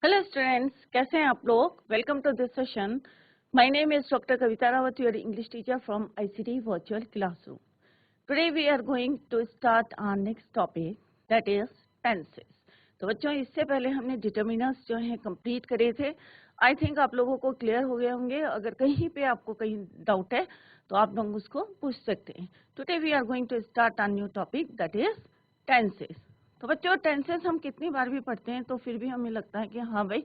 Hello students, कैसे हैं आप लोग। Welcome to this session. My name is doctor Kavita Rawat, your English teacher from ICT virtual classroom. Today we are going to start our next topic, that is tenses. तो बच्चों, इससे पहले हमने determiners जो हैं कंप्लीट करे थे। आई थिंक आप लोगों को क्लियर हो गए होंगे। अगर कहीं पे आपको कहीं डाउट है तो आप लोग उसको पूछ सकते हैं। Today we are going to start our new topic, that is tenses. तो बच्चों, टेंसेस हम कितनी बार भी पढ़ते हैं तो फिर भी हमें लगता है कि हाँ भाई,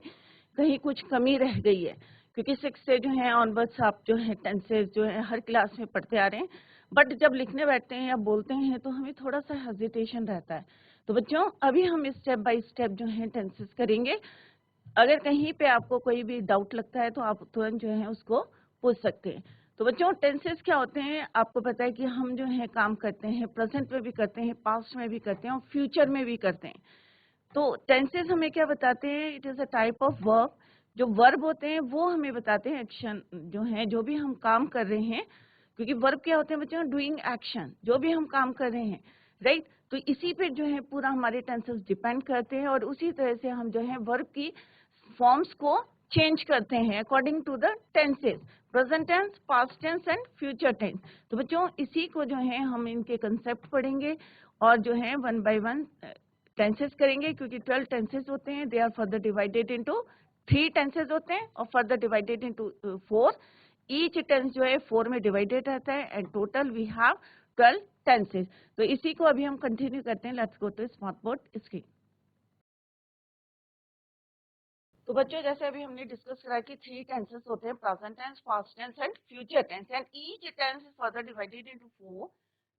कहीं कुछ कमी रह गई है, क्योंकि 6 से जो है ऑनवर्ड्स आप जो है टेंसेस जो है हर क्लास में पढ़ते आ रहे हैं। बट जब लिखने बैठते हैं या बोलते हैं तो हमें थोड़ा सा हेजिटेशन रहता है। तो बच्चों, अभी हम स्टेप बाय स्टेप जो है टेंसेस करेंगे। अगर कहीं पे आपको कोई भी डाउट लगता है तो आप तुरंत जो है उसको पूछ सकते हैं। तो बच्चों, टेंसेस क्या होते हैं आपको पता है कि हम जो है काम करते हैं, प्रेजेंट में भी करते हैं, पास्ट में भी करते हैं और फ्यूचर में भी करते हैं। तो टेंसेस हमें क्या बताते हैं? It is a type of verb. जो वर्ब होते हैं वो हमें बताते हैं एक्शन जो है, जो भी हम काम कर रहे हैं। क्योंकि वर्ब क्या होते हैं बच्चों? डूइंग एक्शन, जो भी हम काम कर रहे हैं, राइट। तो इसी पे जो है पूरा हमारे टेंसेस डिपेंड करते हैं और उसी तरह से हम जो है वर्ब की फॉर्म्स को चेंज करते हैं according to the tenses, present tense, past tense and future tense. तो बच्चों, इसी को जो है हम इनके कंसेप्ट पढ़ेंगे और जो है वन बाय वन टेंसेस करेंगे। क्योंकि 12 टेंसेस होते हैं, they are further divided into 3 tenses होते हैं और further divided into 4। Each tense जो है 4 में डिवाइडेड रहता है and total we have 12 tenses. तो इसी को अभी हम कंटिन्यू करते हैं। Let's go to smart board screen. तो बच्चों, जैसे अभी हमने डिस्कस करा कि 3 टेंसेस होते हैं, present tense, past tense and future tense, and each tense is further divided into 4।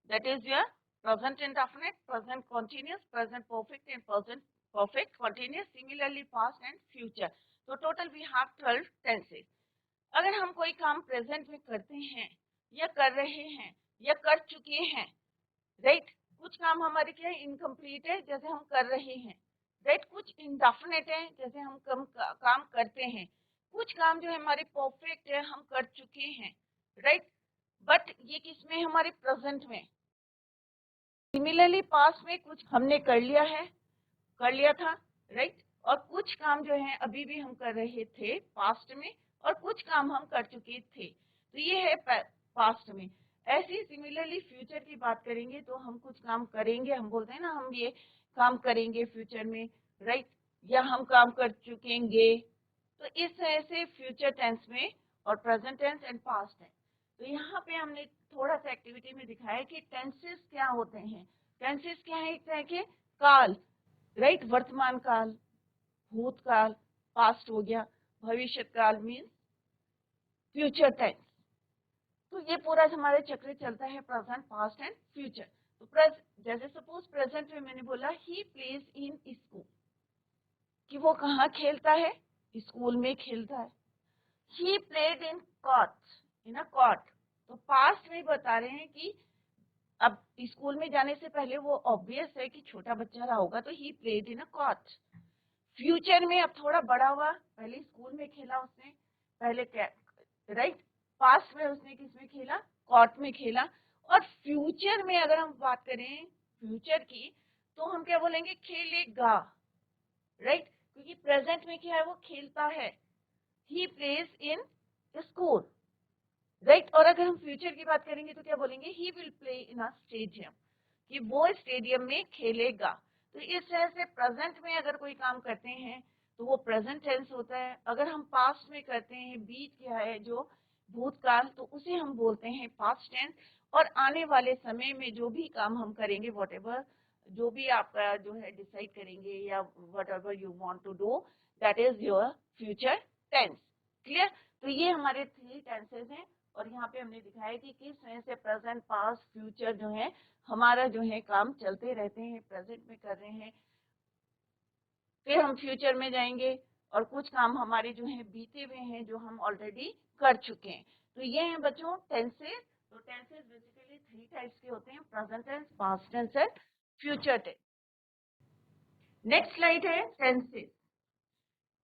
That is your present indefinite, present continuous, present perfect and present perfect continuous, similarly past and future. तो total we have 12 tenses. अगर हम कोई काम present में करते हैं या कर रहे हैं या कर चुके हैं, राइट, कुछ काम हमारे क्या इनकम्प्लीट है जैसे हम कर रहे हैं, राइट, कुछ इंडेफिनिट है जैसे हम काम करते हैं, कुछ काम जो है हमारे परफेक्ट है, हम कर चुके हैं, राइट। बट ये किसमें? हमारे प्रेजेंट में। सिमिलरली पास्ट में कुछ हमने कर लिया है, कर लिया था, राइट। और कुछ काम जो है अभी भी हम कर रहे थे पास्ट में, और कुछ काम हम कर चुके थे। तो ये है पास्ट में। ऐसे सिमिलरली फ्यूचर की बात करेंगे तो हम कुछ काम करेंगे, हम बोलते हैं ना हम ये काम करेंगे फ्यूचर में, राइट, या हम काम कर चुकेंगे। तो इस तरह से फ्यूचर टेंस में और present tense and past tense. तो यहाँ पे हमने थोड़ा सा एक्टिविटी में दिखाया कि टेंसेस क्या होते हैं। टेंसेस क्या है? एक तरह के काल, राइट, वर्तमान काल, भूतकाल, पास्ट हो गया, भविष्य काल मीन्स फ्यूचर टेंस। तो ये पूरा हमारे चक्र चलता है, प्रेजेंट, पास्ट एंड फ्यूचर। तो जैसे सपोज प्रेजेंट में मैंने बोला ही प्लेज इन स्कूल, कि वो कहाँ खेलता है? स्कूल में खेलता है। He played in cot, in a cot. तो पास्ट में बता रहे हैं कि अब स्कूल में जाने से पहले वो ऑब्वियस है कि छोटा बच्चा रहा होगा, तो ही played in a cot. Future में अब थोड़ा बड़ा हुआ, पहले स्कूल में खेला उसने, पहले राइट, पास्ट में उसने किसमें खेला? कॉर्ट में खेला। और फ्यूचर में अगर हम बात करें फ्यूचर की, तो हम क्या बोलेंगे? खेलेगा, राइट, क्योंकि प्रेजेंट में क्या है? वो खेलता है। He plays in school, right. और अगर हम फ्यूचर की बात करेंगे तो क्या बोलेंगे? He will play in a stadium, कि वो स्टेडियम में खेलेगा। तो इस तरह से प्रेजेंट में अगर कोई काम करते हैं तो वो प्रेजेंट टेंस होता है। अगर हम पास्ट में करते हैं, बीत गया है जो भूतकाल, तो उसे हम बोलते हैं पास्ट टेंस। और आने वाले समय में जो भी काम हम करेंगे, व्हाटएवर, जो भी आपका जो है डिसाइड करेंगे या whatever you want to do, that is your future tense. Clear? तो ये हमारे 3 टेंसेस हैं। और यहाँ पे हमने दिखाया कि किस तरह से प्रेजेंट, पास्ट, फ्यूचर जो है हमारा जो है काम चलते रहते हैं। प्रेजेंट में कर रहे हैं, फिर हम फ्यूचर में जाएंगे, और कुछ काम हमारे जो है बीते हुए हैं जो हम ऑलरेडी कर चुके हैं। तो ये हैं बच्चों टेंसेस। तो टेंसेस बेसिकली 3 टाइप्स के होते हैं, present tense, past tense and future tense. Next slide है टेंसेस।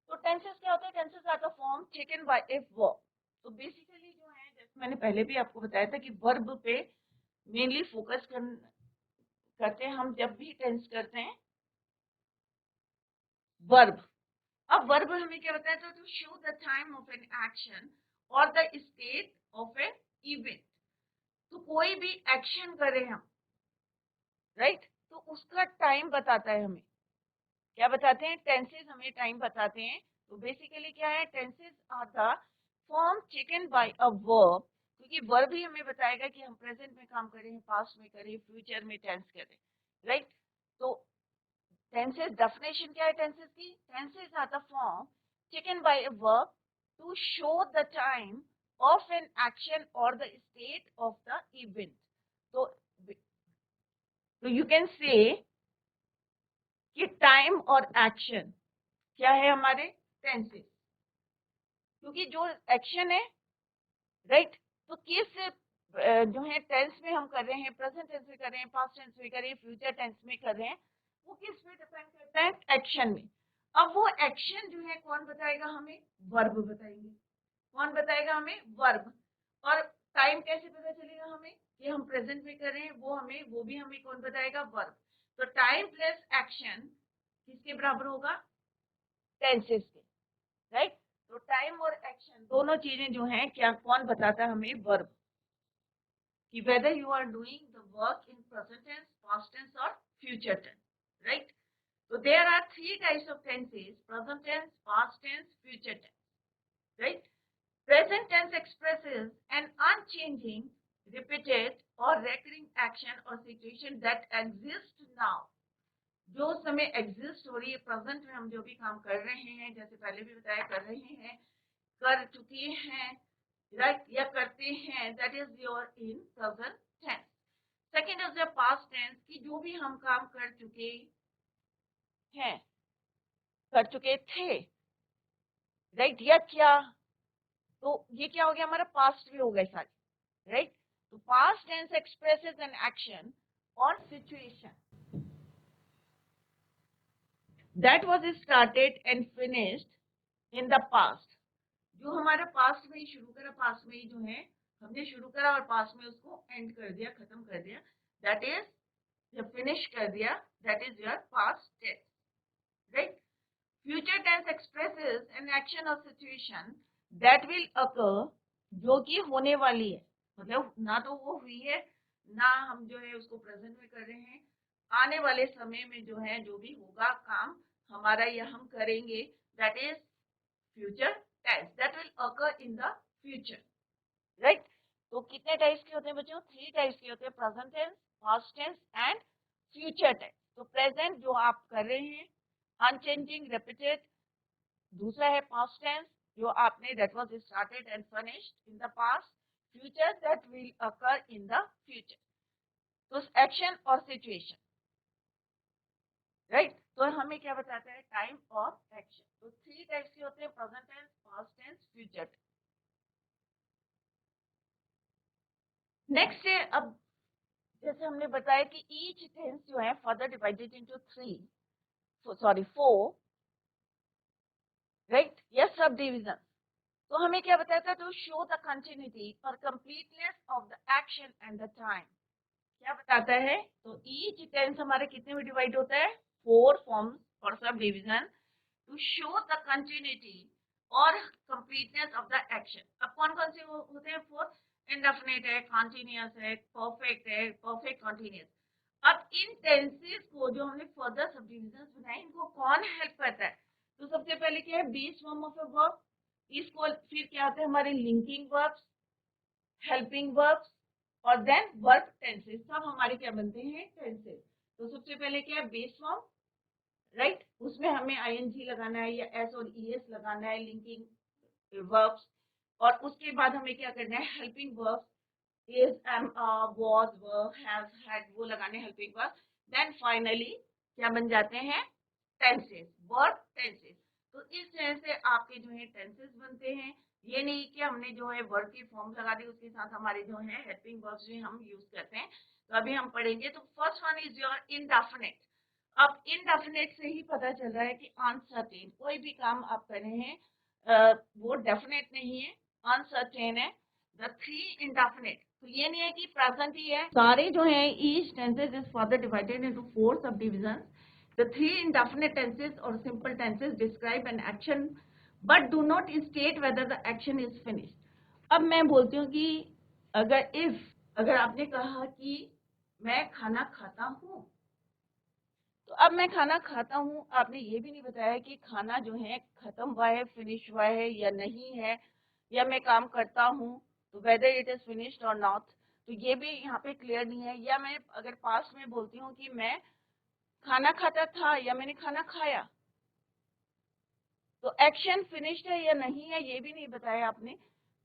तो टेंसेस क्या होते हैं? Tenses are the form taken by a verb. तो बेसिकली जो है, जैसे मैंने पहले भी आपको बताया था कि वर्ब पे मेनली फोकस करते हैं हम जब भी टेंस करते हैं, वर्ब। अब वर्ब हमें क्या बताया था, to show the time of an action और the state of an event. तो कोई भी एक्शन करें हम, राइट, तो उसका टाइम बताता है हमें। क्या बताते हैं? टेंसेस हमें टाइम बताते हैं। तो बेसिकली क्या है, tenses are the form taken by a verb, क्योंकि वर्ब ही हमें बताएगा कि हम प्रेजेंट में काम करें, पास्ट में करें, फ्यूचर में टेंस करें, राइट। तो टेंसेस डेफिनेशन क्या है टेंसेस की? Tenses are the form taken by a verb to show the time of an action और the state of the event. तो यू कैन से कि टाइम और एक्शन क्या है हमारे टेंसेस, क्योंकि जो एक्शन है, राइट, तो किस जो है टेंस में हम कर रहे हैं, प्रेजेंट टेंस में कर रहे हैं, पास्ट टेंस में कर रहे हैं, फ्यूचर टेंस में कर रहे हैं, वो किस पे डिपेंड करता है? एक्शन में। अब वो एक्शन जो है कौन बताएगा हमें? वर्ब बताएंगे। कौन बताएगा हमें? वर्ब। और टाइम कैसे पता चलेगा हमें कि हम प्रेजेंट में कर रहे हैं? वो भी हमें कौन बताएगा? वर्ब। तो टाइम प्लस एक्शन किसके बराबर होगा? टेंसेस के, राइट। तो टाइम और एक्शन दोनों चीजें जो हैं, क्या कौन बताता है हमें? वर्ब। कि whether you are doing the work in present tense, past tense or future tense, right? So there are three types of tenses: present tense, past tense, future tense, right? Present tense expresses an unchanging, repeated or recurring action or situation that exists now. जो समय exist हो रही है, present में हम जो भी काम कर रहे हैं, जैसे पहले भी बताया, कर रहे हैं, कर चुके हैं, राइट, या करते हैं, that is your in present tense. Second is the past tense, की जो भी हम काम कर चुके हैं, कर चुके थे, राइट, या क्या, तो ये क्या हो गया हमारा? पास्ट में हो गए सारे, राइट। तो past tense expresses an action और situation that was started and finished in the past. जो हमारा पास्ट में ही शुरू करा, पास्ट में ही जो है हमने शुरू करा और पास्ट में उसको एंड कर दिया, खत्म कर दिया, दैट इज, जब फिनिश कर दिया, that is your past tense, right. Future tense expresses an action और सिचुएशन दैट विल अकर, जो कि होने वाली है, मतलब ना तो वो हुई है, ना हम जो है उसको प्रेजेंट में कर रहे हैं, आने वाले समय में जो है जो भी होगा काम हमारा या हम करेंगे, that is future tense, that will occur in the future, right. तो कितने टाइप्स के होते हैं बच्चों? थ्री टाइप्स के होते हैं: present tense, past tense and future tense. तो प्रेजेंट जो आप कर रहे हैं, अनचेंजिंग, रिपीटेड। दूसरा है पास्ट टेंस, जो आपने, that was started and finished in the past. Future, that will occur in the future. तो एक्शन और सिचुएशन, राइट। तो हमें क्या बताता है? टाइम और एक्शन। तो थ्री टाइप्स के होते हैं: present tense, past tense, future tense. Next है, अब जैसे हमने बताया कि ईच टेंस जो है further divided into four, right, या सब डिविजन। तो हमें क्या बताया था? टू शो द कंटिन्यूटी और completeness of the action and the time. क्या बताता है? तो ईच टेंस हमारे कितने में डिवाइड होता है? फोर फॉर्म्स और subdivision, to show the continuity और कंप्लीटनेस ऑफ द एक्शन। अब कौन कौन से होते हैं? फोर। इंडेफिनिट है, कॉन्टिन्यूअस है, परफेक्ट है, परफेक्ट कॉन्टिन्यूअस। अब इन टेंसेस को जो हमने फर्दर सब डिविजन बनाए, इनको कौन हेल्प करता है? तो सबसे पहले क्या है? Base form of a verb. इसको फिर क्या आते हैं हमारे? लिंकिंग वर्ब्स, हेल्पिंग वर्ब्स और देन वर्ब टेंसेस। सब हमारे क्या बनते हैं? टेंसेस। तो सबसे पहले क्या है? बेस फॉर्म, राइट, उसमें हमें आईएनजी लगाना है या एस और ईएस लगाना है, लिंकिंग वर्ब्स। और उसके बाद हमें क्या करना है? Helping verbs, is, am, was, were, has, had, वो लगाने हेल्पिंग वर्ब। देन फाइनली क्या बन जाते हैं? Tenses, verb tenses. तो इस तरह से आपके जो है टेंसेस बनते हैं। ये नहीं कि हमने जो है वर्ब की फॉर्म लगा दी, उसके साथ हमारे जो है हेल्पिंग वर्ब्स भी हम यूज करते हैं। तो अभी हम पढ़ेंगे। तो first one is your indefinite. अब इनडेफिनिट से ही पता चल रहा है कि अनसर्टेन, कोई भी काम आप कर रहे हैं वो डेफिनेट नहीं है, अनसर्टेन है। द थ्री इंडेफिनिट, तो ये नहीं है कि प्रेजेंट ही है, सारे जो है each tenses is further divided into four sub division The three indefinite tenses or simple tenses describe an action but do not state whether the action is finished. अब मैं बोलती हूँ कि अगर आपने कहा कि मैं खाना खाता हूँ, तो अब मैं खाना खाता हूँ, आपने ये भी नहीं बताया कि खाना जो है खत्म हुआ है, फिनिश हुआ है या नहीं है, या मैं काम करता हूँ तो वेदर इट इज फिनिश्ड और नॉट, तो ये भी यहाँ पे क्लियर नहीं है। या मैं अगर पास्ट में बोलती हूँ कि मैं खाना खाता था या मैंने खाना खाया, तो एक्शन फिनिश्ड है या नहीं है ये भी नहीं बताया आपने।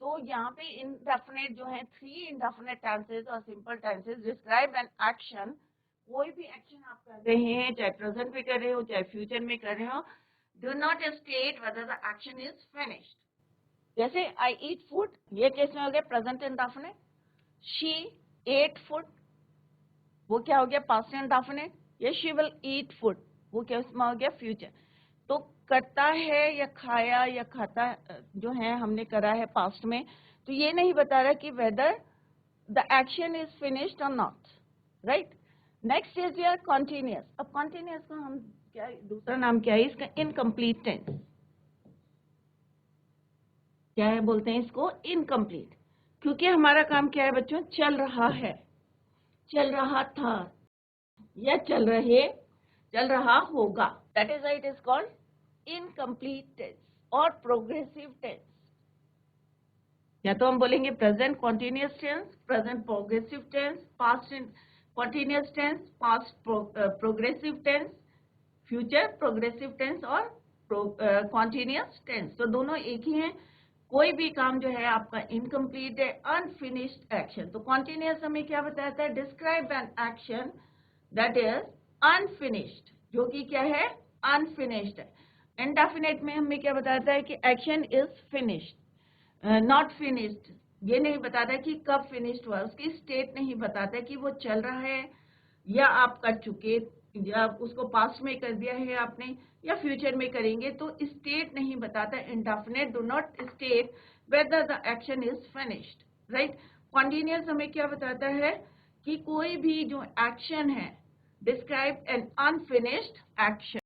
तो यहाँ पे इनडेफिनेट जो है, थ्री इनडेफिनेट टेंसेस और simple tenses describe an action. कोई भी एक्शन आप कर रहे हैं, चाहे प्रेजेंट में कर रहे हो चाहे फ्यूचर में कर रहे हो, do not state whether the action is finished. जैसे आई ईट फूड, ये केस में हो गया present indefinite. She ate food, वो क्या हो गया पास्ट इंडेफिनेट। या शी विल ईट फूड, वो क्या उसमें हो गया फ्यूचर। तो करता है या खाया या खाता जो है हमने करा है पास्ट में, तो ये नहीं बता रहा कि whether the action is finished और not, right. Next is your continuous. अब कॉन्टिन्यूअस का हम क्या दूसरा नाम क्या है इसका, इनकम्प्लीट टेंस। क्या है बोलते हैं इसको, इनकम्प्लीट, क्योंकि हमारा काम क्या है बच्चों, चल रहा है, चल रहा था या चल रहा होगा, that is why it is called incomplete tense और प्रोग्रेसिव टेंस। या तो हम बोलेंगे present continuous tense, present progressive tense, past continuous tense, past progressive tense, future progressive tense और कॉन्टिन्यूअस टेंस। तो दोनों एक ही हैं। कोई भी काम जो है आपका इनकम्प्लीट है, अनफिनिश्ड एक्शन। तो कॉन्टिन्यूअस हमें क्या बताता है, describe an action that is unfinished, जो कि क्या है, अनफिनिश्ड है। इंडेफिनेट में हमें क्या बताता है कि action is finished, not finished, ये नहीं बताता कि कब फिनिश्ड हुआ, उसकी स्टेट नहीं बताता कि वो चल रहा है या आप कर चुके या उसको पास्ट में कर दिया है आपने या फ्यूचर में करेंगे, तो स्टेट नहीं बताता। Indefinite do not state whether the action is finished, right. Continuous हमें क्या बताता है कि कोई भी जो एक्शन है, describe an unfinished action.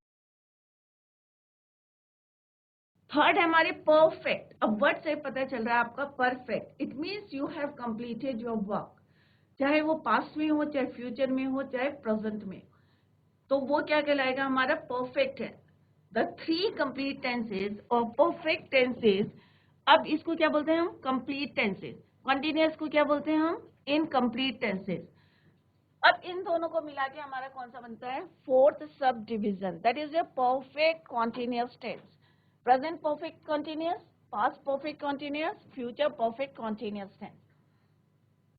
Third है हमारे परफेक्ट। अब वर्ड से पता चल रहा है आपका perfect, it means you have completed your work, चाहे वो पास्ट में हो चाहे फ्यूचर में हो चाहे प्रेजेंट में, तो वो क्या कहलाएगा, हमारा परफेक्ट है। द थ्री कंप्लीट टेंसेज और परफेक्ट टेंसेज। अब इसको क्या बोलते हैं हम, कंप्लीट टेंसेज। कॉन्टिन्यूअस को क्या बोलते हैं हम, इनकम्प्लीट टेंसेज। अब इन दोनों को मिला के हमारा कौन सा बनता है, fourth subdivision, that is a perfect continuous tense. Present perfect continuous, past perfect continuous, future perfect continuous tense.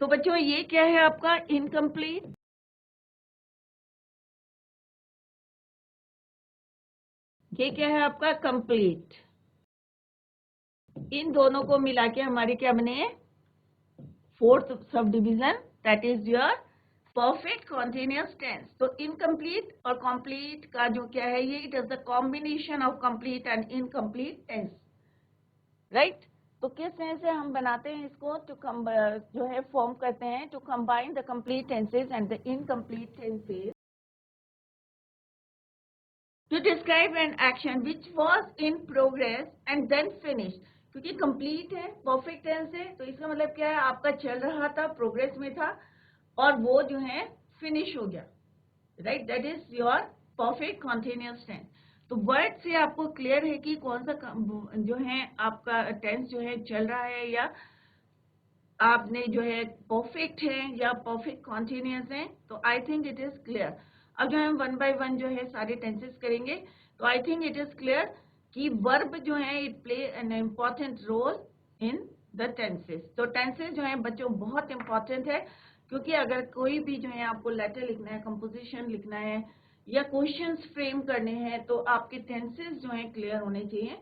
तो बच्चों ये क्या है आपका, इनकम्प्लीट, ये क्या है आपका, कंप्लीट। इन दोनों को मिला के हमारे क्या बने, fourth subdivision, that is your perfect continuous tense. तो इनकम्प्लीट और कंप्लीट का जो क्या है, ये it is the combination of complete and incomplete tense, right. तो किस तरह से हम बनाते हैं इसको, टू जो है फॉर्म करते हैं, to combine the complete tenses and the incomplete tenses to describe an action which was in progress and then finished। क्योंकि कंप्लीट है, परफेक्ट टेंस है, तो इसका मतलब क्या है, आपका चल रहा था, प्रोग्रेस में था और वो जो है फिनिश हो गया, right. That is your perfect continuous tense. तो वर्ड से आपको क्लियर है कि कौन सा जो है आपका टेंस जो है चल रहा है या आपने जो है परफेक्ट है या परफेक्ट कॉन्टिन्यूअस है। तो I think it is clear. अब जो हम वन बाय वन जो है सारे टेंसेस करेंगे, तो I think it is clear कि वर्ब जो है it play an important role in the tenses. तो टेंसेस जो है बच्चों बहुत इंपॉर्टेंट है, क्योंकि अगर कोई भी जो है आपको लेटर लिखना है, कंपोजिशन लिखना है या क्वेश्चंस फ्रेम करने हैं, तो आपके टेंसेस जो है क्लियर होने चाहिए,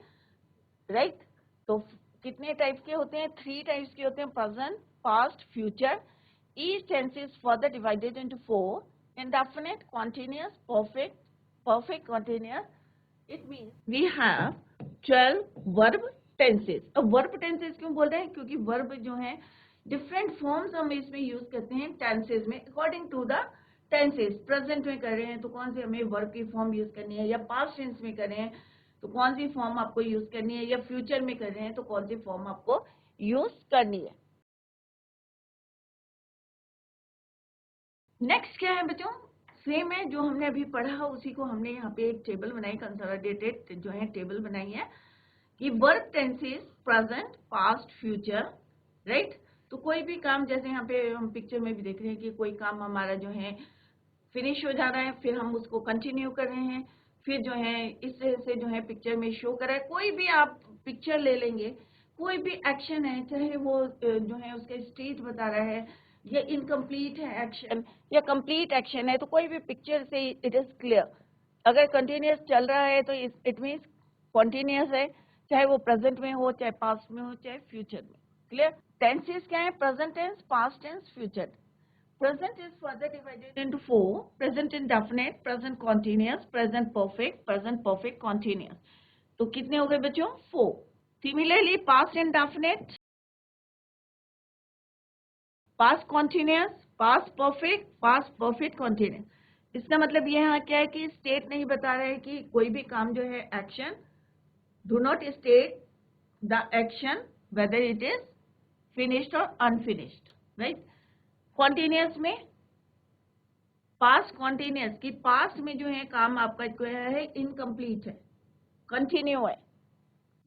राइट। तो कितने टाइप के होते हैं, थ्री टाइप्स के होते हैं, present, past, future. Each tense is further divided into four, indefinite, continuous, perfect, perfect continuous. It means we have 12 verb tenses। अब verb tenses क्यों बोल रहे हैं, क्योंकि verb जो है different forms हम इसमें यूज करते हैं tenses में, according to the tenses present में कर रहे हैं तो कौन सी हमें वर्ब की फॉर्म यूज करनी है, या पास्ट टेंस में कर रहे हैं तो कौन सी फॉर्म आपको यूज करनी है, या फ्यूचर में कर रहे हैं तो कौन सी फॉर्म आपको यूज करनी है। नेक्स्ट क्या है बच्चों, सेम है जो हमने अभी पढ़ा उसी को हमने यहाँ पे एक टेबल बनाई, कंसोलिडेटेड जो है टेबल बनाई है कि verb tenses present past future, right. तो कोई भी काम जैसे यहाँ पे हम पिक्चर में भी देख रहे हैं कि कोई काम हमारा जो है फिनिश हो जा रहा है, फिर हम उसको कंटिन्यू कर रहे हैं, फिर जो है इस तरह से जो है पिक्चर में शो कर रहा है। कोई भी आप पिक्चर ले लेंगे, कोई भी एक्शन है, चाहे वो जो है उसका स्टेज बता रहा है, या इनकम्प्लीट है एक्शन या कंप्लीट एक्शन है, तो कोई भी पिक्चर से इट इज क्लियर। अगर कंटिन्यूस चल रहा है तो इट मीन्स कॉन्टिन्यूस है, चाहे वो प्रेजेंट में हो, चाहे पास्ट में हो, चाहे फ्यूचर में। क्लियर। टेंसेस क्या है, present tense, past tense, future. Present is further divided into four: present indefinite, present continuous, present perfect continuous. तो कितने हो गए बच्चों, 4। Similarly, past indefinite, past continuous, past perfect continuous. इसका मतलब ये यहाँ क्या है कि स्टेट नहीं बता रहे कि कोई भी काम जो है action, do not state the action whether it is finished और अनफिनिश्ड, राइट। कॉन्टिन्यूस में पास्ट कॉन्टिन्यूस की पास्ट में जो है काम आपका क्या है, इनकम्प्लीट है, कंटिन्यू है।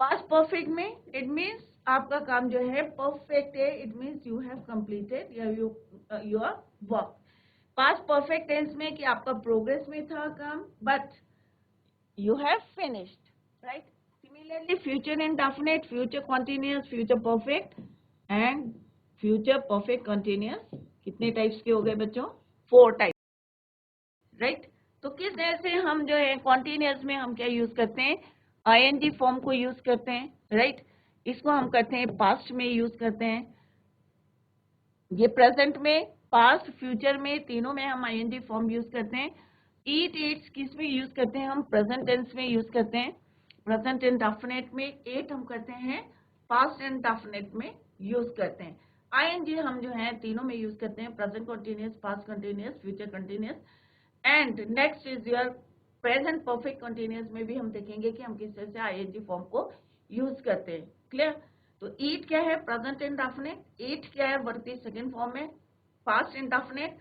पास्ट परफेक्ट में इट मीन्स आपका काम जो है परफेक्ट है, it means you have completed your work. Past perfect tense में कि आपका प्रोग्रेस में था काम, but you have finished, right. Similarly future indefinite, future continuous, future perfect and future perfect continuous. कितने टाइप्स के हो गए बच्चों, 4 टाइप, राइट। तो किस तरह से हम जो है कॉन्टिन्यूस में हम क्या यूज करते हैं, आईएनजी फॉर्म को यूज करते हैं, राइट। इसको हम करते हैं पास्ट में यूज करते हैं, ये प्रेजेंट में, पास्ट, फ्यूचर में, तीनों में हम आईएनजी फॉर्म यूज करते हैं। ईट ईट्स किस में यूज करते हैं, हम प्रेजेंट टेंस में यूज करते हैं। प्रेजेंट इंडेफिनिट में एट हम करते हैं, पास्ट इंडेफिनिट में यूज करते हैं। आईएनजी हम जो है तीनों में यूज करते हैं, present continuous, past continuous, future continuous. And next is your present perfect continuous में भी हम देखेंगे कि हम किस तरह से आईएनजी फॉर्म को यूज करते हैं। क्लियर। तो ईट क्या है, प्रेजेंट इंडेफिनिट, ईट क्या है वर्ब की सेकंड फॉर्म में, पास्ट इंडेफिनिट,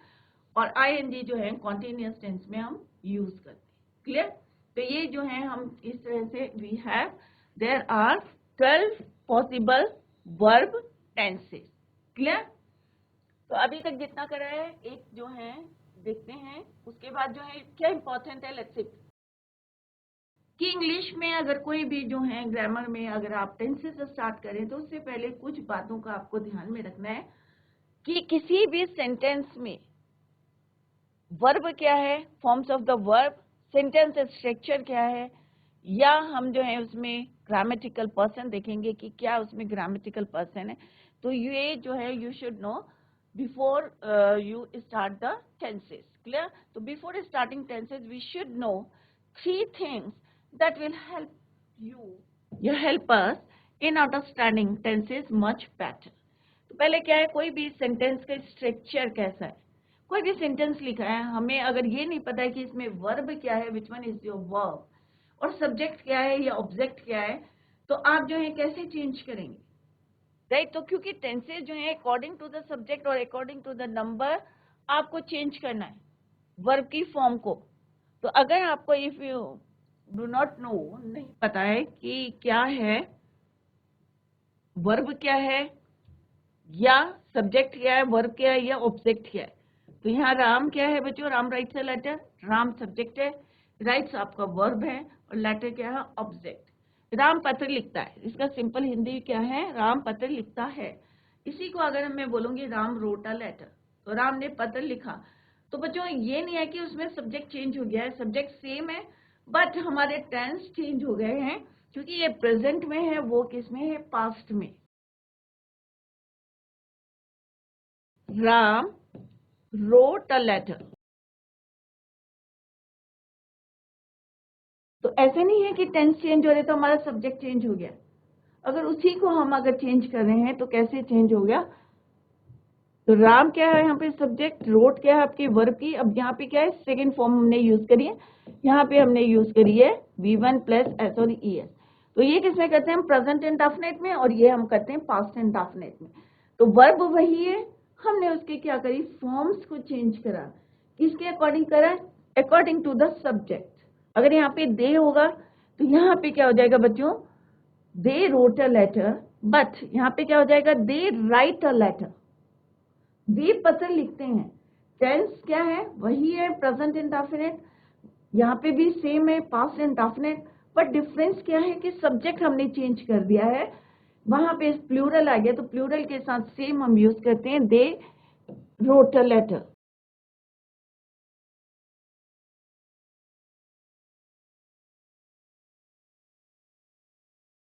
और आईएनजी जो है कॉन्टिन्यूअस टेंस में हम यूज करते हैं। क्लियर। तो ये जो है हम इस तरह से we have there are 12 possible verb tenses. Clear. तो अभी तक जितना करा है एक जो है देखते हैं, उसके बाद जो है क्या इंपॉर्टेंट है, लेट्स सी कि इंग्लिश में अगर कोई भी जो है ग्रामर में अगर आप टेंसेस स्टार्ट करें तो उससे पहले कुछ बातों का आपको ध्यान में रखना है कि किसी भी सेंटेंस में वर्ब क्या है, forms of the verb, sentence structure क्या है, या हम जो है उसमें ग्रामेटिकल पर्सन देखेंगे कि क्या उसमें ग्रामेटिकल पर्सन है। तो ये जो है you should know before you start the tenses. Clear. तो before starting tenses we should know 3 things that will help us in understanding tenses much better. तो पहले क्या है, कोई भी सेंटेंस का स्ट्रक्चर कैसा है। कोई भी सेंटेंस लिखा है, हमें अगर ये नहीं पता है कि इसमें वर्ब क्या है, which one is your verb, और सब्जेक्ट क्या है या ऑब्जेक्ट क्या है, तो आप जो है कैसे चेंज करेंगे, राइट। तो क्योंकि टेंसेस जो है अकॉर्डिंग टू द सब्जेक्ट और अकॉर्डिंग टू द नंबर आपको चेंज करना है वर्ब की फॉर्म को। तो अगर आपको if you do not know, नहीं पता है कि क्या है वर्ब क्या है या सब्जेक्ट क्या है, वर्ब क्या है या ऑब्जेक्ट क्या है, तो यहाँ राम क्या है बच्चों, Ram writes a letter, Ram subject है, राइट्स आपका वर्ब है, और लेटर क्या है, ऑब्जेक्ट। राम पत्र लिखता है, इसका सिंपल हिंदी क्या है, राम पत्र लिखता है। इसी को अगर मैं बोलूंगी राम रोट अ लेटर, तो राम ने पत्र लिखा। तो बच्चों ये नहीं है कि उसमें सब्जेक्ट चेंज हो गया है, सब्जेक्ट सेम है, बट हमारे टेंस चेंज हो गए हैं, क्योंकि ये प्रेजेंट में है, वो किस में है, पास्ट में। Ram wrote a letter। तो ऐसे नहीं है कि टेंस चेंज हो रहे तो हमारा सब्जेक्ट चेंज हो गया। अगर उसी को हम अगर चेंज कर रहे हैं तो कैसे चेंज हो गया, तो राम क्या है यहाँ पे सब्जेक्ट, रोड क्या है आपकी वर्ब की। अब यहाँ पे क्या है सेकंड फॉर्म हमने यूज करी है, यहाँ पे हमने यूज करी है V1 प्लस एस और ES। तो ये किसमें करते हैं हम प्रेजेंट इंडेफिनिट में, और ये हम करते हैं पास्ट इंडेफिनिट में। तो वर्ब वही है, हमने उसके क्या करी फॉर्म्स को चेंज करा। किसके अकॉर्डिंग करा, अकॉर्डिंग टू द सब्जेक्ट। अगर यहाँ पे दे होगा तो यहाँ पे क्या हो जाएगा बच्चों, they wrote a letter, but यहाँ पे क्या हो जाएगा दे राइट अ लेटर, वे पत्र लिखते हैं। टेंस क्या है वही है प्रेजेंट इंडेफिनिट, यहाँ पे भी सेम है पास्ट इंडेफिनिट, बट डिफरेंस क्या है कि सब्जेक्ट हमने चेंज कर दिया है, वहां पे प्लूरल आ गया तो प्लूरल के साथ सेम हम यूज करते हैं they wrote a letter.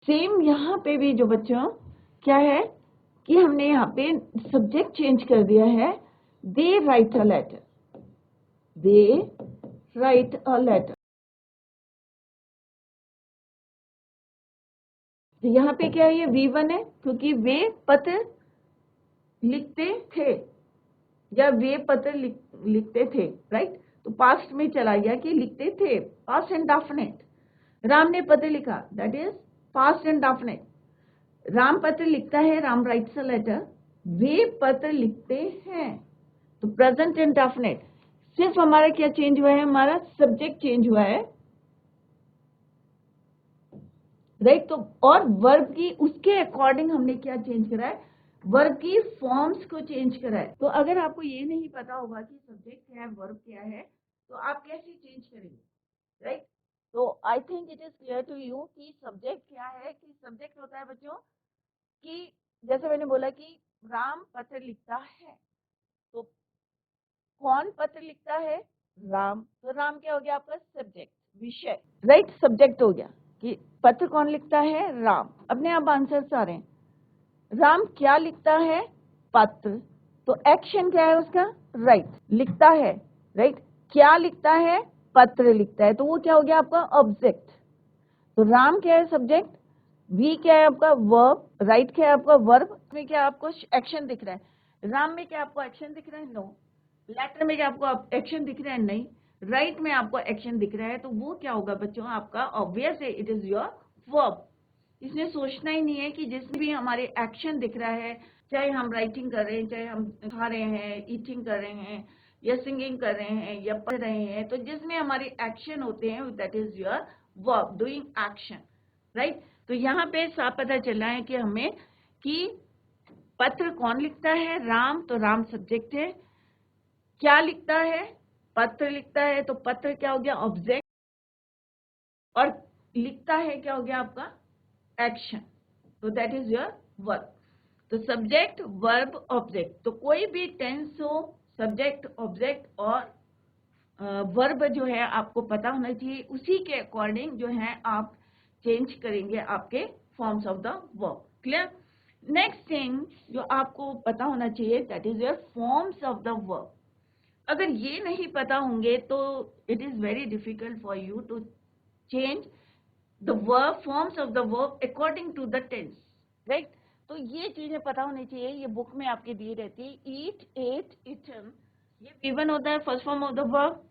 Same यहाँ पे भी जो बच्चों क्या है कि हमने यहाँ पे सब्जेक्ट चेंज कर दिया है, they write a letter, they write a letter. तो यहाँ पे क्या है ये V1 है क्योंकि वे पत्र लिखते थे, या वे पत्र लिखते थे, राइट। तो पास्ट में चला गया कि लिखते थे, पास्ट इंडेफिनिट। राम ने पत्र लिखा, that is past indefinite. Ram पत्र लिखता है, राम राइट्स अ लेटर। वे पत्र लिखते हैं, तो प्रेजेंट इंडेफिनिट। सिर्फ हमारा क्या चेंज हुआ है, हमारा सब्जेक्ट चेंज हुआ है, राइट। तो और वर्ब की उसके अकॉर्डिंग हमने क्या चेंज करा है, वर्ब की फॉर्म्स को चेंज करा है। तो अगर आपको ये नहीं पता होगा कि सब्जेक्ट क्या है वर्ब क्या है तो आप कैसे चेंज करेंगे, राइट। तो I think it is clear to you कि सब्जेक्ट क्या है, कि सब्जेक्ट होता है बच्चों कि जैसे मैंने बोला कि राम पत्र लिखता है, तो कौन पत्र लिखता है, राम। तो राम क्या हो गया आपका सब्जेक्ट, विषय, राइट। सब्जेक्ट हो गया कि पत्र कौन लिखता है, राम। अपने आप आंसर आ रहे हैं, राम क्या लिखता है, पत्र। तो एक्शन क्या है उसका, राइट, लिखता है, राइट। क्या लिखता है, पत्र लिखता है, तो वो क्या हो गया आपका ऑब्जेक्ट। तो राम क्या है सब्जेक्ट, वी क्या है आपका वर्ब, राइट क्या है आपका वर्ब। में क्या आपको एक्शन दिख रहा है, राम में क्या आपको एक्शन दिख रहा है, नो। लेटर में क्या आपको एक्शन दिख रहा है, नहीं। राइट में आपको एक्शन दिख रहा है, तो वो क्या होगा बच्चों आपका ऑब्वियस है, इट इज योर वर्ब। इसमें सोचना ही नहीं है कि जिसमें भी हमारे एक्शन दिख रहा है, चाहे हम राइटिंग कर रहे हैं, चाहे हम खा रहे हैं, ईटिंग कर रहे हैं, या सिंगिंग कर रहे हैं, या पढ़ रहे हैं, तो जिसमें हमारे एक्शन होते हैं that is your verb, doing action, right. तो यहाँ पे साफ पता चल रहा है कि हमें कि पत्र कौन लिखता है, राम। तो राम सब्जेक्ट है। क्या लिखता है, पत्र लिखता है, तो पत्र क्या हो गया ऑब्जेक्ट, और लिखता है क्या हो गया आपका एक्शन, तो दैट इज योर वर्ब। तो सब्जेक्ट वर्ब ऑब्जेक्ट, तो कोई भी टेंस हो सब्जेक्ट ऑब्जेक्ट और वर्ब जो है आपको पता होना चाहिए, उसी के अकॉर्डिंग जो है आप चेंज करेंगे आपके forms of the verb. Clear. Next thing जो आपको पता होना चाहिए that is your forms of the verb. अगर ये नहीं पता होंगे तो it is very difficult for you to change the verb forms of the verb according to the tense, right. तो ये चीजें पता होनी चाहिए, ये बुक में आपके दी रहती है। ईट, एट, इटन, ये गिवन होता है first form of the verb.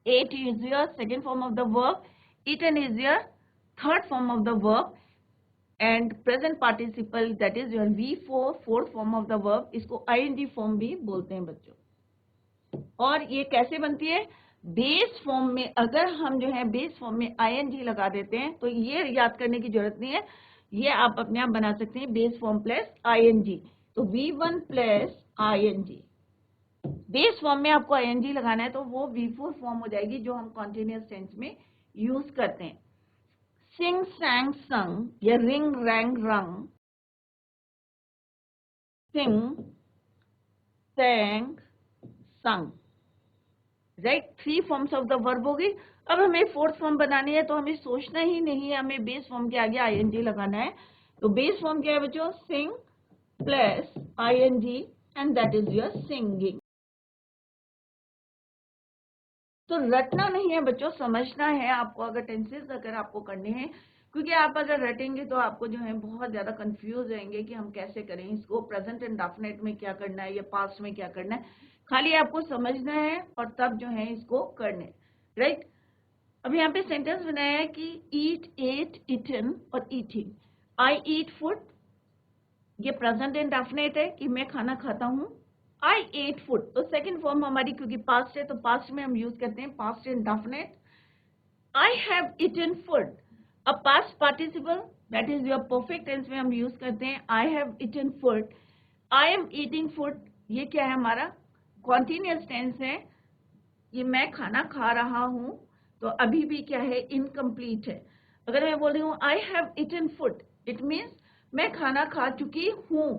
Ate is your second form of the verb, eaten is your third form of the verb, and present participle that is your V4 fourth form of the verb. इसको ING form भी बोलते हैं बच्चों। और ये कैसे बनती है, बेस फॉर्म में अगर हम जो है बेस फॉर्म में ING लगा देते हैं, तो ये याद करने की जरूरत नहीं है, ये आप अपने आप बना सकते हैं बेस फॉर्म प्लस ING। तो V1 plus ING, base form में आपको ING लगाना है तो वो V4 फॉर्म हो जाएगी जो हम कॉन्टिन्यूअस टेंस में यूज करते हैं। सिंग, सैंग, संग, या रिंग, रैंग, रंग। सिंग, सैंग, संग, right. Three forms of the verb हो गई। अब हमें फोर्थ फॉर्म बनानी है तो हमें सोचना ही नहीं है, हमें बेस फॉर्म के आगे ING लगाना है। तो बेस फॉर्म क्या है बच्चों, sing plus ING, and that is your singing. तो रटना नहीं है बच्चों, समझना है आपको। अगर टेंसेस अगर आपको करने हैं क्योंकि आप अगर रटेंगे तो आपको जो है बहुत ज्यादा कंफ्यूज रहेंगे कि हम कैसे करें इसको, प्रेजेंट इंडेफिनिट में क्या करना है या पास्ट में क्या करना है। खाली आपको समझना है और तब जो है इसको करने, राइट। अब यहाँ पे सेंटेंस बनाया है कि ईट, एट, ईटन और ईटिंग। आई ईट फूड, ये प्रेजेंट इंडेफिनिट है कि मैं खाना खाता हूँ। आई एट फूड, तो सेकंड फॉर्म हमारी क्योंकि पास्ट है तो पास्ट में हम यूज करते हैं past indefinite. I have eaten food, अब past participle that is your perfect tense में हम यूज करते हैं I have eaten food, I am eating food, ये क्या है हमारा continuous tense है, ये मैं खाना खा रहा हूँ, तो अभी भी क्या है इनकम्प्लीट है। अगर मैं बोल रही हूँ I have eaten food, it means मैं खाना खा चुकी हूँ,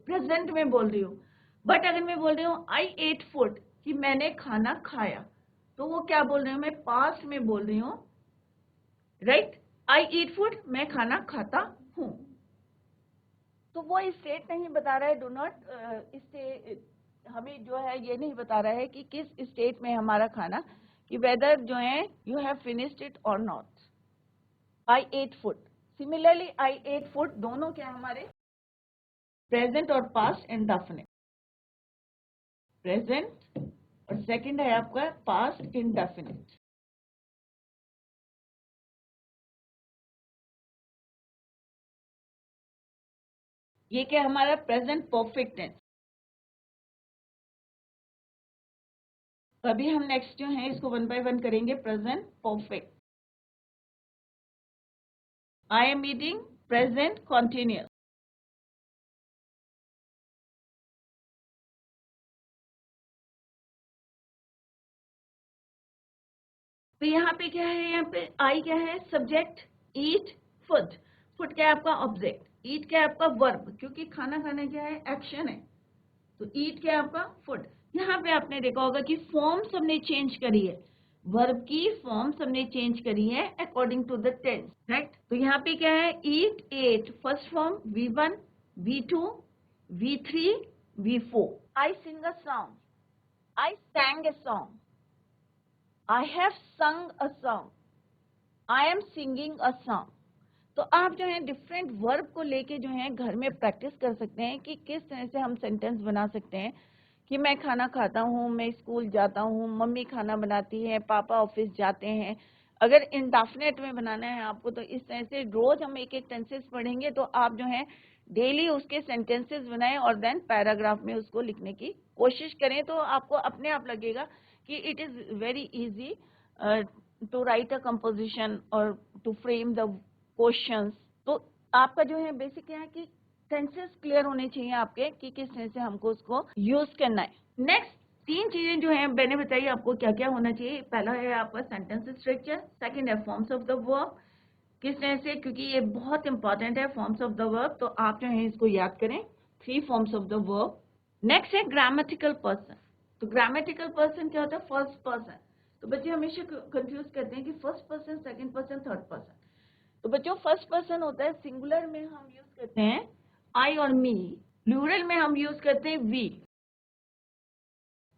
प्रेजेंट में बोल रही हूँ। बट अगर मैं बोल रही हूँ I ate food, कि मैंने खाना खाया, तो वो क्या बोल रही हूँ, मैं पास्ट में बोल रही हूँ, राइट। आई ईट फूड, मैं खाना खाता हूँ। तो वो स्टेट नहीं बता रहा है, डू नॉट हमें जो है ये नहीं बता रहा है कि किस स्टेट में हमारा खाना, कि वेदर जो है यू हैव फिनिश्ड इट और not. I ate food, similarly I ate food, दोनों क्या हमारे प्रेजेंट और पास्ट इंडेफिनिट। प्रेजेंट और सेकंड है आपका पास्ट इंडेफिनिट। ये क्या हमारा प्रेजेंट परफेक्ट टेंस। अभी हम नेक्स्ट जो है इसको वन बाय वन करेंगे। Present perfect, I am eating, present continuous। तो यहाँ पे क्या है, यहाँ पे आई क्या है सब्जेक्ट, ईट फूड, फूड क्या है आपका ऑब्जेक्ट, ईट क्या है आपका वर्ब, क्योंकि खाना खाना क्या है एक्शन है, तो ईट क्या है आपका फूड। यहाँ पे आपने देखा होगा कि फॉर्म्स हमने चेंज करी है, वर्ब की फॉर्म्स हमने चेंज करी है according to the tense, right. तो यहाँ पे क्या है eat, ate, first form V1, V2, V3, V4। I sing a song, I sang a song, I have sung a song, I am singing a song। तो आप जो है different verb को लेके जो है घर में प्रैक्टिस कर सकते हैं कि किस तरह से हम सेंटेंस बना सकते हैं कि मैं खाना खाता हूँ, मैं स्कूल जाता हूँ, मम्मी खाना बनाती है, पापा ऑफिस जाते हैं। अगर इंडेफिनिट में बनाना है आपको तो इस तरह से रोज हम एक एक टेंसेस पढ़ेंगे, तो आप जो है डेली उसके सेंटेंसेस बनाएं और देन पैराग्राफ में उसको लिखने की कोशिश करें, तो आपको अपने आप लगेगा कि it is very easy to write a composition और टू फ्रेम द क्वेश्चंस। तो आपका जो है बेसिक क्या है कि टेंसेस क्लियर होने चाहिए आपके कि किस तरह से हमको उसको यूज करना है। नेक्स्ट तीन चीजें जो है मैंने बताई आपको क्या क्या होना चाहिए। पहला है आपका सेंटेंस स्ट्रक्चर, सेकंड है फॉर्म्स ऑफ द वर्ब, किस तरह से, क्योंकि ये बहुत इंपॉर्टेंट है फॉर्म्स ऑफ द वर्ब, तो आप जो है इसको याद करें, 3 forms of the verb. Next है ग्रामेटिकल पर्सन। तो ग्रामेटिकल पर्सन क्या होता है, फर्स्ट पर्सन। तो बच्चे हमेशा कंफ्यूज करते हैं कि first person, second person, third person. तो बच्चों फर्स्ट पर्सन होता है, सिंगुलर में हम यूज करते हैं आई और मी, प्लूरल में हम यूज करते हैं वी।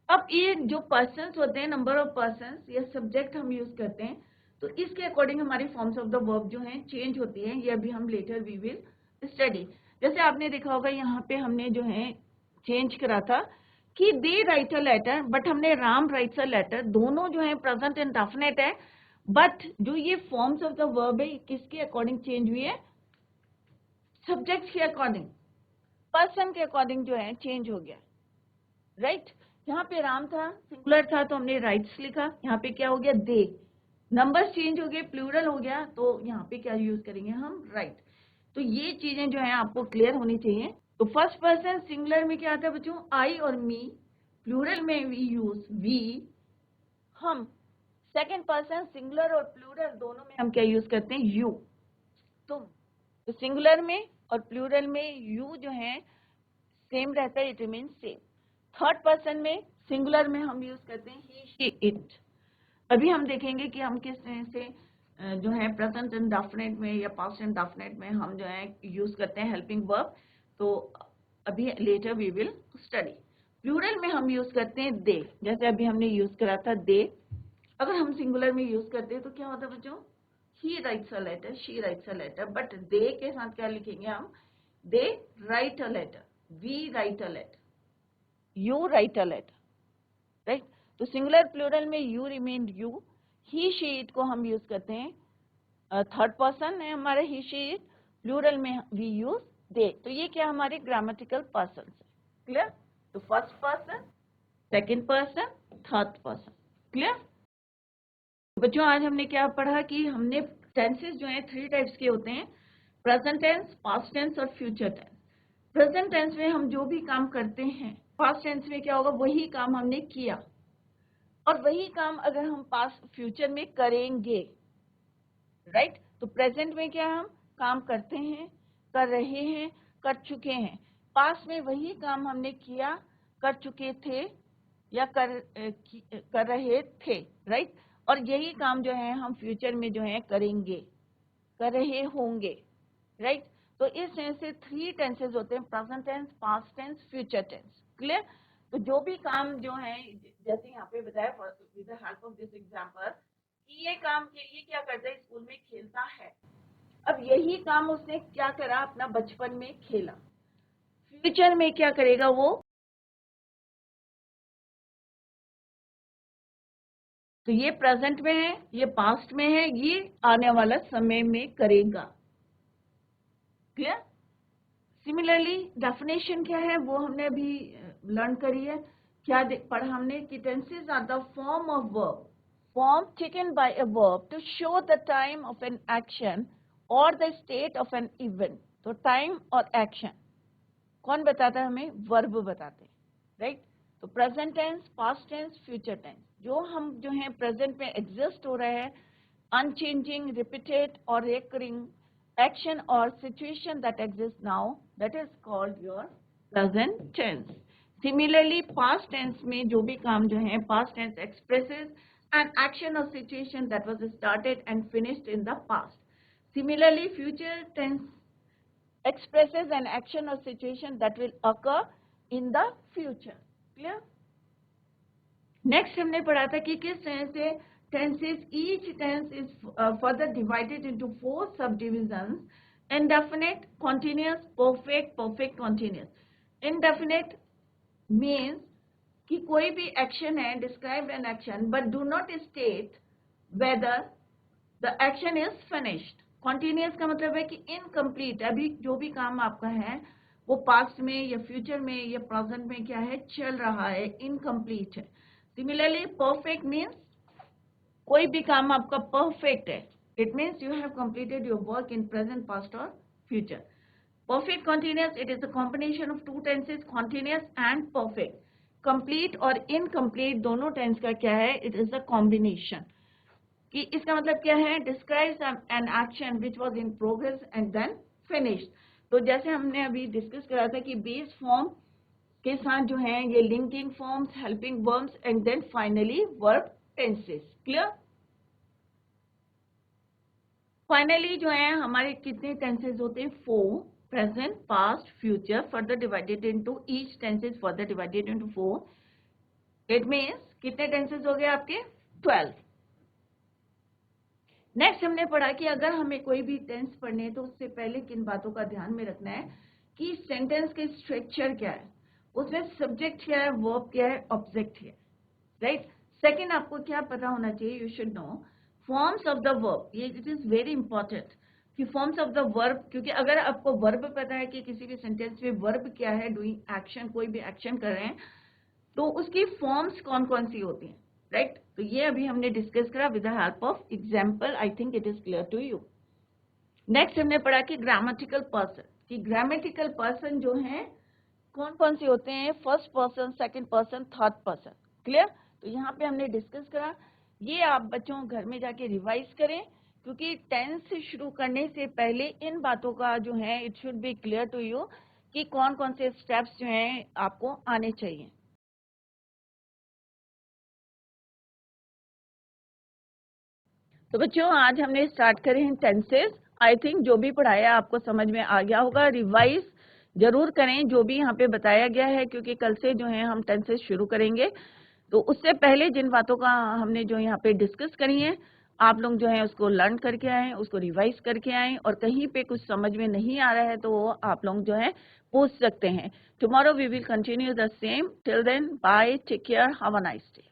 अब ये जो पर्सन्स होते हैं, नंबर ऑफ पर्सन्स या सब्जेक्ट हम यूज करते हैं, तो इसके अकॉर्डिंग हमारी फॉर्म्स ऑफ द वर्ब जो है चेंज होती है। ये अभी हम लेटर वी विल स्टडी। जैसे आपने देखा होगा यहाँ पे हमने जो है चेंज करा था कि दे राइट अ लेटर, बट हमने राम राइट्स अ लेटर, दोनों जो है प्रेजेंट इंडेफिनिट है, बट जो ये फॉर्म्स ऑफ द वर्ब है किसके अकॉर्डिंग चेंज हुई है, सब्जेक्ट के अकॉर्डिंग, पर्सन के अकॉर्डिंग जो है चेंज हो गया, राइट। यहाँ पे राम था, सिंगुलर था तो हमने राइट्स लिखा, यहाँ पे क्या हो गया दे, नंबर्स चेंज हो गए, प्लूरल हो गया, तो यहाँ पे क्या यूज करेंगे हम, राइट। तो ये चीजें जो है आपको क्लियर होनी चाहिए। तो फर्स्ट पर्सन सिंगुलर में क्या आता है बच्चों, आई और मी, प्लूरल में वी यूज वी, हम। सेकंड पर्सन सिंगुलर और प्लूरल दोनों में हम क्या यूज करते हैं, यू, तुम। तो सिंगुलर में और प्लूरल में यू जो है सेम रहता है, it mean same. Third person में सिंगुलर में हम यूज करते हैं ही, शी, इट। अभी हम देखेंगे कि हम किस तरह से जो है प्रेजेंट इंडेफिनिट में या पास्ट इंडेफिनिट में हम जो है यूज करते हैं हेल्पिंग वर्ब, तो अभी later we will study. Plural में हम यूज करते हैं दे, जैसे अभी हमने यूज करा था दे। अगर हम सिंगुलर में यूज करते हैं तो क्या होता है बच्चों, he writes a letter, she writes a letter, but they के साथ क्या लिखेंगे हम? They write a letter, we write a letter, you write a letter, right. तो सिंगुलर प्लूरल में you remain you, he she it को हम use करते हैं थर्ड पर्सन है हमारा ही शी इट, प्लूरल में वी यूज दे। तो ये क्या हमारे ग्रामेटिकल पर्सन है, क्लियर? तो first person, second person, third person, clear? बच्चों आज हमने क्या पढ़ा कि हमने टेंसेस जो है 3 टाइप्स के होते हैं, प्रेजेंट टेंस, पास्ट टेंस और फ्यूचर टेंस। प्रेजेंट टेंस में हम जो भी काम करते हैं, पास्ट टेंस में क्या होगा, वही काम हमने किया, और वही काम अगर हम पास्ट फ्यूचर में करेंगे, राइट। तो प्रेजेंट में क्या हम काम करते हैं, कर रहे हैं, कर चुके हैं, पास्ट में वही काम हमने किया, कर चुके थे या कर रहे थे, राइट। और यही काम जो है हम फ्यूचर में जो है करेंगे, कर रहे होंगे, राइट। तो इस सेंस से 3 टेंसेस होते हैं, present tense, past tense, future tense, clear? तो जो भी काम जो है, जैसे यहाँ पे बताया with the help of this example, कि ये काम के लिए क्या करता है, स्कूल में खेलता है। अब यही काम उसने क्या करा, अपना बचपन में खेला, फ्यूचर में क्या करेगा वो? तो ये प्रेजेंट में है, ये पास्ट में है, ये आने वाला समय में करेगा, क्लियर? सिमिलरली डेफिनेशन क्या है वो हमने अभी लर्न करी है, क्या पढ़ा हमने कि tenses are the form of verb, form taken by a verb to show the time of an action or the state of an event. तो टाइम और एक्शन कौन बताता है हमें? वर्ब बताते हैं, राइट। तो present tense, past tense, future tense, जो हम जो है प्रेजेंट में एग्जिस्ट हो रहे हैं, अनचेंजिंग, रिपीटेड और recurring action or situation that exists now, that is called your present tense. Similarly, past tense में जो भी काम जो है, past tense expresses an action or situation that was started and finished in the past. Similarly, future tense expresses an action or situation that will occur in the future. Clear? Next हमने पढ़ा था कि किस तरह से tenses, each tense is further divided into 4 subdivisions: indefinite, continuous, perfect, perfect continuous. Indefinite means कि कोई भी action है, describe an action but do not state whether the action is finished. Continuous का मतलब है कि incomplete, अभी जो भी काम आपका है वो पास्ट में या फ्यूचर में या प्रेजेंट में क्या है, चल रहा है, इनकम्प्लीट है। सिमिलरली परफेक्ट मीन्स कोई भी काम आपका परफेक्ट है, it means you have completed your work in present, past और future. Perfect continuous, it is a combination of 2 tenses, continuous and perfect. Complete और इनकम्प्लीट दोनों टेंस का क्या है, इट इज अ कॉम्बिनेशन। कि इसका मतलब क्या है, describes an action which was in progress and then finished. तो जैसे हमने अभी डिस्कस करा था कि बेस फॉर्म के साथ जो है ये linking forms, helping verbs and then finally verb tenses, clear? Finally जो है हमारे कितने टेंसेस होते हैं? 4, present, past, future, further divided into each tenses further divided into 4। It means कितने टेंसेस हो गए आपके? 12। नेक्स्ट हमने पढ़ा कि अगर हमें कोई भी टेंस पढ़ने है तो उससे पहले किन बातों का ध्यान में रखना है कि सेंटेंस के स्ट्रक्चर क्या है, उसमें सब्जेक्ट क्या है, वर्ब क्या है, ऑब्जेक्ट क्या है, राइट। सेकंड, आपको क्या पता होना चाहिए, you should no forms of the verb. ये इट इज वेरी इंपॉर्टेंट कि फॉर्म्स ऑफ द वर्ब, क्योंकि अगर आपको वर्ब पता है कि किसी भी सेंटेंस में वर्ब क्या है, डूइंग एक्शन, कोई भी एक्शन कर रहे हैं, तो उसकी फॉर्म्स कौन कौन सी होती हैं, राइट। तो ये अभी हमने डिस्कस करा with the help of example. I think it is clear to you. Next हमने पढ़ा कि ग्रामेटिकल पर्सन, कि ग्रामेटिकल पर्सन जो हैं कौन कौन से होते हैं, first person, second person, third person, clear. तो यहाँ पे हमने डिस्कस करा, ये आप बच्चों घर में जाके रिवाइज करें, क्योंकि टेंस से शुरू करने से पहले इन बातों का जो है it should be clear to you कि कौन कौन से स्टेप्स जो हैं आपको आने चाहिए। तो बच्चों आज हमने स्टार्ट करे हैं टेंसेस। आई थिंक जो भी पढ़ाया आपको समझ में आ गया होगा। रिवाइज जरूर करें जो भी यहाँ पे बताया गया है, क्योंकि कल से जो है हम टेंसेस शुरू करेंगे। तो उससे पहले जिन बातों का हमने जो यहाँ पे डिस्कस करी है आप लोग जो है उसको लर्न करके आए, उसको रिवाइज करके आए, और कहीं पे कुछ समझ में नहीं आ रहा है तो वो आप लोग जो है पूछ सकते हैं. Tomorrow we will continue the same. Till then bye, take care, have a nice day.